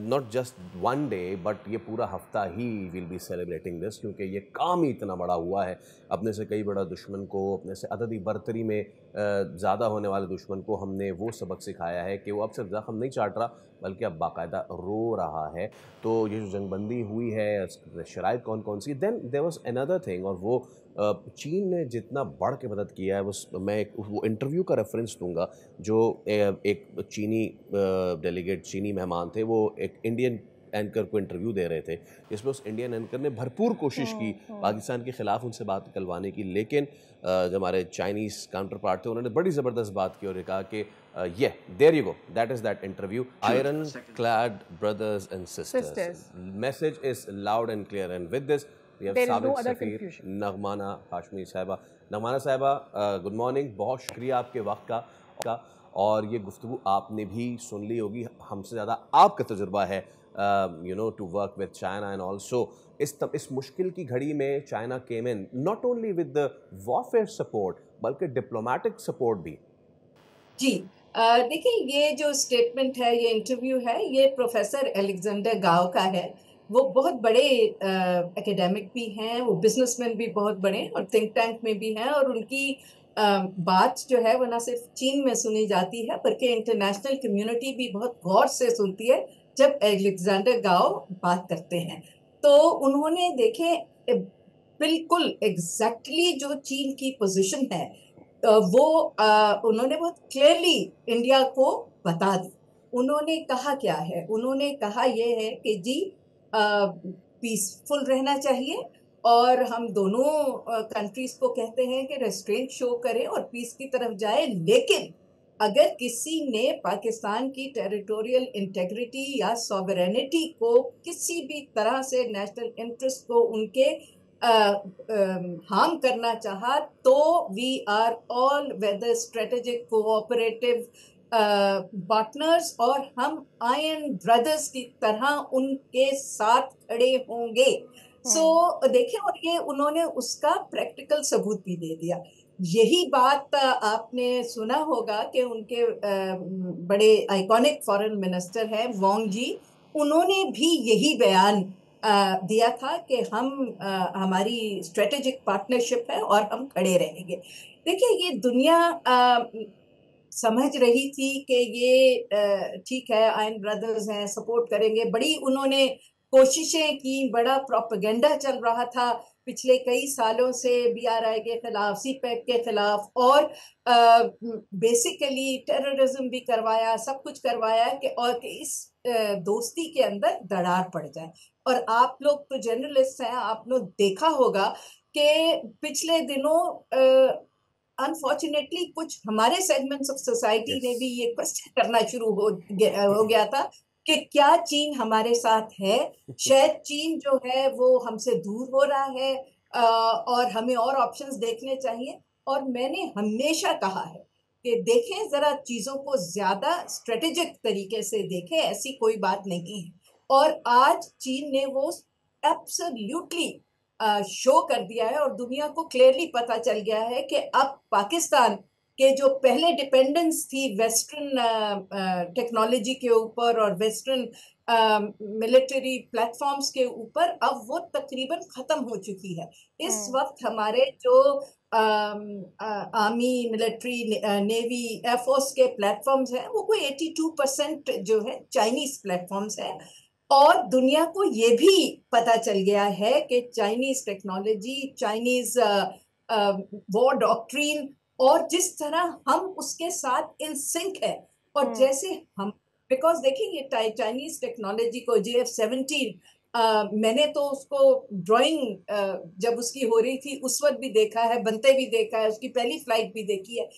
Not just one day but ये पूरा हफ्ता he will be celebrating this, क्योंकि ये काम ही इतना बड़ा हुआ है। अपने से कई बड़ा दुश्मन को, अपने से अददी बरतरी में ज़्यादा होने वाले दुश्मन को हमने वो सबक सिखाया है कि वो अब सिर्फ ज़ख्म नहीं चाट रहा बल्कि अब बाकायदा रो रहा है। तो ये जो जंगबंदी हुई है, शराइत कौन कौन सी, then there was another thing, और वो चीन ने जितना बढ़ के मदद किया है, मैं वो इंटरव्यू का रेफरेंस दूंगा जो एक चीनी डेलीगेट, चीनी मेहमान थे, वो एक इंडियन एंकर को इंटरव्यू दे रहे थे, जिसमें उस इंडियन एंकर ने भरपूर कोशिश की पाकिस्तान के ख़िलाफ़ उनसे बात निकलवाने की, लेकिन जो हमारे चाइनीज़ काउंटर पार्ट थे उन्होंने बड़ी ज़बरदस्त बात की और कहा कि ये there you go, that is that interview, iron clad brothers and sisters, message is loud and clear, and with this we have साबिक सफ़ीर नगमाना हाशमी साहिबा। नगमाना साहिबा, गुड मॉर्निंग, बहुत शुक्रिया आपके वक्त का। और ये गुफ्तगू आपने भी सुन ली होगी, हमसे ज़्यादा आपका तजुर्बा है to work with China, and also इस मुश्किल की घड़ी में China came in not only with the warfare support बल्कि डिप्लोमेटिक सपोर्ट भी। जी। देखिए, ये जो स्टेटमेंट है, ये इंटरव्यू है, ये प्रोफेसर अलेक्जेंडर गाओ का है। वो बहुत बड़े एकेडमिक भी हैं, वो बिजनेसमैन भी बहुत बड़े और थिंक टैंक में भी हैं, और उनकी बात जो है वो ना सिर्फ चीन में सुनी जाती है बल्कि इंटरनेशनल कम्युनिटी भी बहुत गौर से सुनती है जब अलेक्जेंडर गाओ बात करते हैं। तो उन्होंने देखे बिल्कुल एग्जैक्टली जो चीन की पोजीशन है, वो उन्होंने बहुत क्लियरली इंडिया को बता दी। उन्होंने कहा क्या है? उन्होंने कहा ये है कि जी पीसफुल रहना चाहिए, और हम दोनों कंट्रीज को कहते हैं कि रेस्ट्रेंट शो करें और पीस की तरफ जाए, लेकिन अगर किसी ने पाकिस्तान की टेरिटोरियल इंटेग्रिटी या सॉवरेनिटी को किसी भी तरह से, नेशनल इंटरेस्ट को उनके हार्म करना चाहा, तो we are all weather strategic cooperative partners, और हम आयन ब्रदर्स की तरह उनके साथ खड़े होंगे। सो देखिए, और ये उन्होंने उसका प्रैक्टिकल सबूत भी दे दिया। यही बात आपने सुना होगा कि उनके बड़े आइकॉनिक फॉरेन मिनिस्टर हैं वांग जी, उन्होंने भी यही बयान दिया था कि हमारी स्ट्रेटेजिक पार्टनरशिप है और हम खड़े रहेंगे। देखिए, ये दुनिया समझ रही थी कि ये ठीक है, आयन ब्रदर्स हैं, सपोर्ट करेंगे। बड़ी उन्होंने कोशिशें की, बड़ा प्रोपेगेंडा चल रहा था पिछले कई सालों से बीआरआई के खिलाफ, सीपैक के खिलाफ, और बेसिकली टेररिज्म भी करवाया, सब कुछ करवाया कि इस दोस्ती के अंदर दरार पड़ जाए। और आप लोग तो जर्नलिस्ट हैं, आप लोग देखा होगा कि पिछले दिनों अनफॉर्चुनेटली कुछ हमारे सेगमेंट्स ऑफ सोसाइटी ने भी ये क्वेश्चन करना शुरू हो गया था कि क्या चीन हमारे साथ है? शायद चीन जो है वो हमसे दूर हो रहा है, और हमें और ऑप्शंस देखने चाहिए। और मैंने हमेशा कहा है कि देखें, जरा चीजों को ज्यादा स्ट्रेटेजिक तरीके से देखें, ऐसी कोई बात नहीं है। और आज चीन ने वो एब्सोल्युटली शो कर दिया है, और दुनिया को क्लियरली पता चल गया है कि अब पाकिस्तान के जो पहले डिपेंडेंस थी वेस्टर्न टेक्नोलॉजी के ऊपर और वेस्टर्न मिलिट्री प्लेटफॉर्म्स के ऊपर, अब वो तकरीबन खत्म हो चुकी है। इस वक्त हमारे जो आर्मी, मिलिट्री, नेवी, एयरफोर्स के प्लेटफॉर्म्स हैं, वो कोई 82% जो है चाइनीज प्लेटफॉर्म्स हैं। और दुनिया को ये भी पता चल गया है कि Chinese technology, Chinese war doctrine, और जिस तरह हम उसके साथ इन सिंक है, और जैसे हम, बिकॉज देखिए ये चाइनीज टेक्नोलॉजी को JF-17, मैंने तो उसको ड्राइंग जब उसकी हो रही थी उस वक्त भी देखा है, बनते भी देखा है, उसकी पहली फ्लाइट भी देखी है।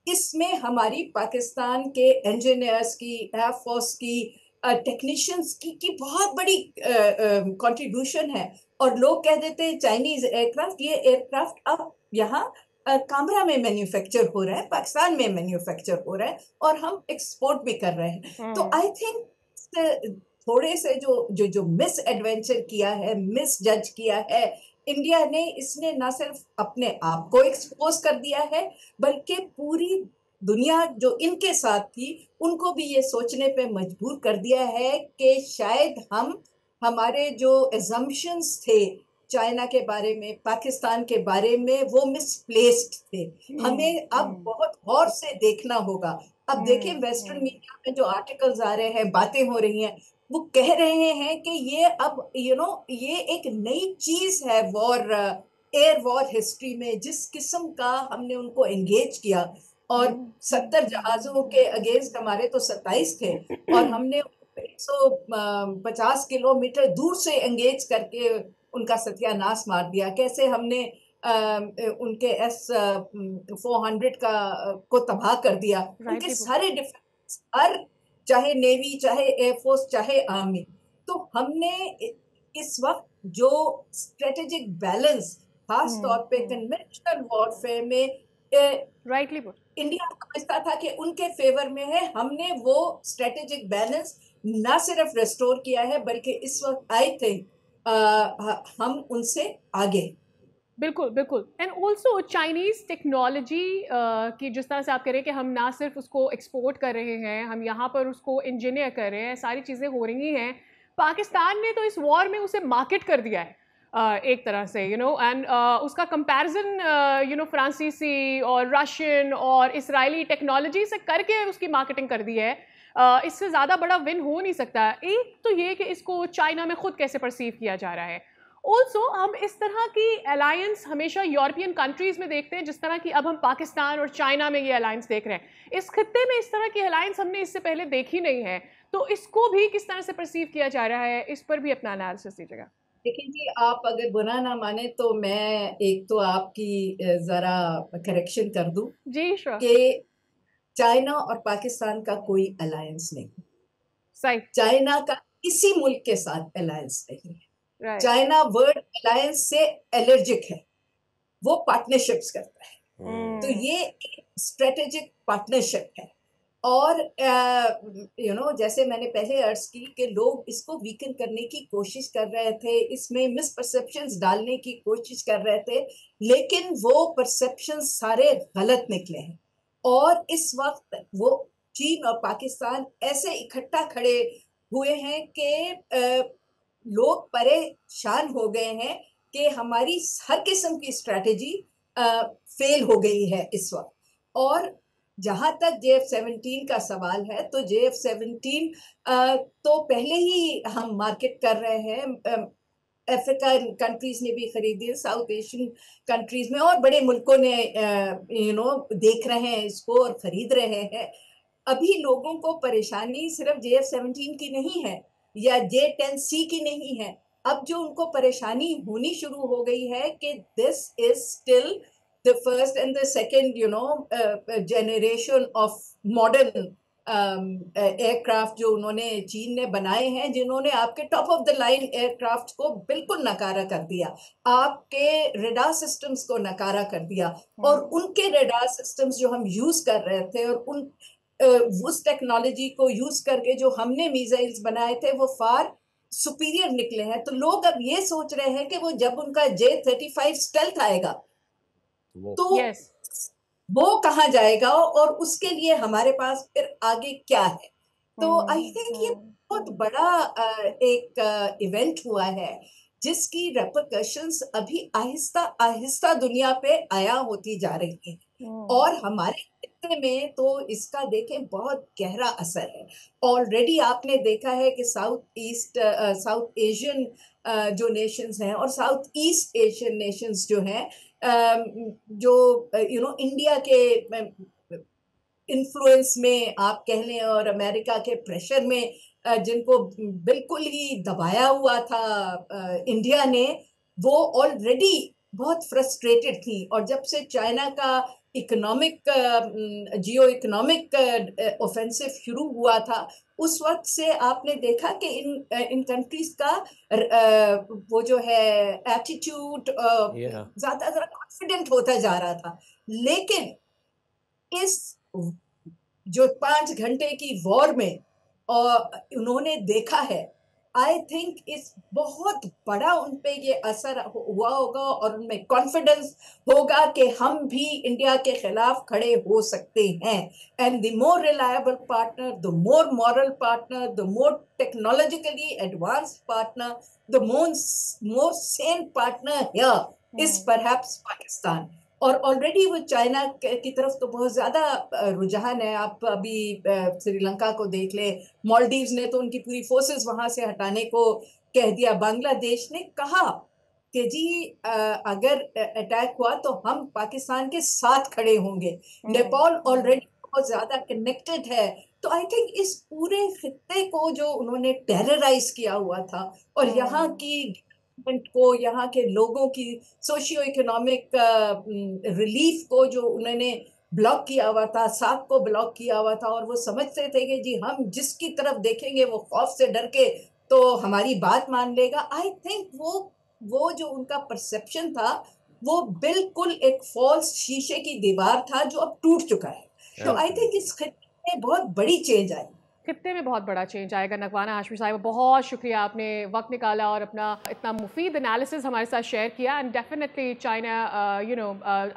इसमें हमारी पाकिस्तान के इंजीनियर्स की, एयरफोर्स की, टेक्नीशियंस की बहुत बड़ी कंट्रीब्यूशन है। और लोग कह देते हैं चाइनीज एयरक्राफ्ट, ये एयरक्राफ्ट अब यहाँ कामरा में मैन्युफैक्चर हो रहा है, पाकिस्तान में मैन्युफैक्चर हो रहा है, और हम एक्सपोर्ट भी कर रहे हैं। तो आई थिंक थोड़े से जो जो जो मिस एडवेंचर किया है, मिस जज किया है इंडिया ने, इसने ना सिर्फ अपने आप को एक्सपोज कर दिया है बल्कि पूरी दुनिया जो इनके साथ थी उनको भी ये सोचने पे मजबूर कर दिया है कि शायद हम हमारे जो एजम्पशंस थे चाइना के बारे में, पाकिस्तान के बारे में, वो मिसप्लेस्ड थे। हमें अब बहुत गौर से देखना होगा। अब देखिए वेस्टर्न मीडिया में जो आर्टिकल्स आ रहे हैं, बातें हो रही हैं, वो कह रहे हैं कि ये अब ये एक नई चीज है वॉर, एयर वॉर हिस्ट्री में। जिस किस्म का हमने उनको एंगेज किया, और 70 जहाजों के अगेंस्ट हमारे तो 27 थे, और हमने 150 किलोमीटर दूर से एंगेज करके उनका सत्यानाश मार दिया। कैसे हमने उनके S-400 को तबाह कर दिया, उनके सारे डिफेंस, हर, चाहे नेवी, चाहे एयरफोर्स, चाहे आर्मी। तो हमने इस वक्त जो स्ट्रेटेजिक बैलेंस, खास तौर पे कन्वेंशनल वॉरफेयर में राइटली इंडिया समझता था कि उनके फेवर में है, हमने वो स्ट्रेटेजिक बैलेंस ना सिर्फ रेस्टोर किया है, बल्कि इस वक्त आई थिंक हम उनसे आगे। बिल्कुल बिल्कुल। एंड ऑल्सो चाइनीज़ टेक्नोलॉजी की जिस तरह से आप कह रहे हैं कि हम ना सिर्फ उसको एक्सपोर्ट कर रहे हैं, हम यहाँ पर उसको इंजीनियर कर रहे हैं, सारी चीज़ें हो रही हैं। पाकिस्तान ने तो इस वॉर में उसे मार्केट कर दिया है एक तरह से, एंड उसका कंपैरिजन फ्रांसीसी और रशियन और इसराइली टेक्नोलॉजी से करके उसकी मार्केटिंग कर दी है। इससे ज़्यादा बड़ा विन हो नहीं सकता। एक तो ये कि इसको चाइना में खुद कैसे परसीव किया जा रहा है। ऑल्सो हम इस तरह की अलायंस हमेशा यूरोपियन कंट्रीज़ में देखते हैं, जिस तरह की अब हम पाकिस्तान और चाइना में ये अलायंस देख रहे हैं। इस खित्ते में इस तरह की अलायंस हमने इससे पहले देखी नहीं है, तो इसको भी किस तरह से परसीव किया जा रहा है, इस पर भी अपना एनालिसिस दीजिएगा। देखिए जी, आप अगर बुरा ना माने तो मैं एक तो आपकी जरा करेक्शन कर दूं जी श्योर। कि चाइना और पाकिस्तान का कोई अलायंस नहीं, सही। चाइना का किसी मुल्क के साथ अलायंस नहीं है। राइट। चाइना वर्ड अलायंस से एलर्जिक है, वो पार्टनरशिप्स करता है। तो ये एक स्ट्रेटेजिक पार्टनरशिप है। और जैसे मैंने पहले अर्ज की कि लोग इसको वीकन करने की कोशिश कर रहे थे, इसमें मिसपरसेप्शंस डालने की कोशिश कर रहे थे, लेकिन वो परसेप्शंस सारे गलत निकले हैं। और इस वक्त वो चीन और पाकिस्तान ऐसे इकट्ठा खड़े हुए हैं कि लोग परेशान हो गए हैं कि हमारी हर किस्म की स्ट्रैटेजी फेल हो गई है इस वक्त। और जहां तक JF-17 का सवाल है, तो JF-17 तो पहले ही हम मार्केट कर रहे हैं। अफ्रीकन कंट्रीज ने भी खरीदी है, साउथ एशियन कंट्रीज में और बड़े मुल्कों ने देख रहे हैं इसको और खरीद रहे हैं। अभी लोगों को परेशानी सिर्फ JF-17 की नहीं है या J-10C की नहीं है। अब जो उनको परेशानी होनी शुरू हो गई है कि this is still the first and the second generation of modern aircraft जो उन्होंने चीन ने बनाए हैं, जिन्होंने आपके top of the line aircraft को बिल्कुल नकारा कर दिया, आपके रेडार सिस्टम्स को नकारा कर दिया। और उनके रेडार सिस्टम्स जो हम यूज कर रहे थे और उस टेक्नोलॉजी को यूज करके जो हमने मिसाइल्स बनाए थे वो फार सुपीरियर निकले हैं। तो लोग अब ये सोच रहे हैं कि वो जब उनका J-35 स्टेल्थ आएगा तो वो कहाँ जाएगा और उसके लिए हमारे पास फिर आगे क्या है। तो आई थिंक ये बहुत बड़ा एक इवेंट हुआ है जिसकी रेपरकशंस अभी आहिस्ता आहिस्ता दुनिया पे आया होती जा रही है। और हमारे खित्ते में तो इसका देखें बहुत गहरा असर है। ऑलरेडी आपने देखा है कि साउथ एशियन जो नेशंस हैं और साउथ ईस्ट एशियन नेशंस जो हैं, जो इंडिया के इन्फ्लुएंस में आप कह लें और अमेरिका के प्रेशर में जिनको बिल्कुल ही दबाया हुआ था इंडिया ने, वो ऑलरेडी बहुत फ्रस्ट्रेटेड थी। और जब से चाइना का जियो इकोनॉमिक ऑफेंसिव शुरू हुआ था, उस वक्त से आपने देखा कि इन कंट्रीज का वो जो है एटीट्यूड ज्यादा कॉन्फिडेंट होता जा रहा था। लेकिन इस जो 5 घंटे की वॉर में उन्होंने देखा है आई थिंक इस बहुत बड़ा उन पे ये असर हुआ होगा और उनमें कॉन्फिडेंस होगा कि हम भी इंडिया के खिलाफ खड़े हो सकते हैं। And the more reliable partner, the more moral partner, the more technologically advanced partner, the more Sen partner here is perhaps Pakistan. और ऑलरेडी वो चाइना की तरफ तो बहुत ज्यादा रुझान है। आप अभी श्रीलंका को देख ले, मालदीव्स ने तो उनकी पूरी फोर्सेस वहां से हटाने को कह दिया। बांग्लादेश ने कहा कि जी अगर अटैक हुआ तो हम पाकिस्तान के साथ खड़े होंगे। नेपाल ऑलरेडी बहुत ज्यादा कनेक्टेड है। तो आई थिंक इस पूरे खित्ते को जो उन्होंने टेरराइज किया हुआ था और यहाँ की को, यहाँ के लोगों की सोशियो इकोनॉमिक रिलीफ को जो उन्होंने ब्लॉक किया हुआ था, साथ को ब्लॉक किया हुआ था, और वो समझते थे कि जी हम जिसकी तरफ देखेंगे वो खौफ से डर के तो हमारी बात मान लेगा। आई थिंक वो जो उनका परसेप्शन था वो बिल्कुल एक फॉल्स शीशे की दीवार था जो अब टूट चुका है। तो आई थिंक इस खित्ते में बहुत बड़ी चेंज आई, खित्ते में बहुत बड़ा चेंज आएगा। नगवाना हाशमी साहिबा, बहुत शुक्रिया, आपने वक्त निकाला और अपना इतना मुफीद एनालिसिस हमारे साथ शेयर किया। एंड डेफिनेटली चाइना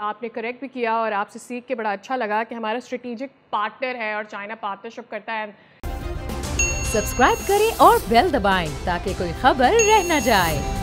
आपने करेक्ट भी किया और आपसे सीख के बड़ा अच्छा लगा कि हमारा स्ट्रेटेजिक पार्टनर है और चाइना पार्टनरशिप करता है। सब्सक्राइब करें और बेल दबाएं ताकि कोई खबर रह न जाए।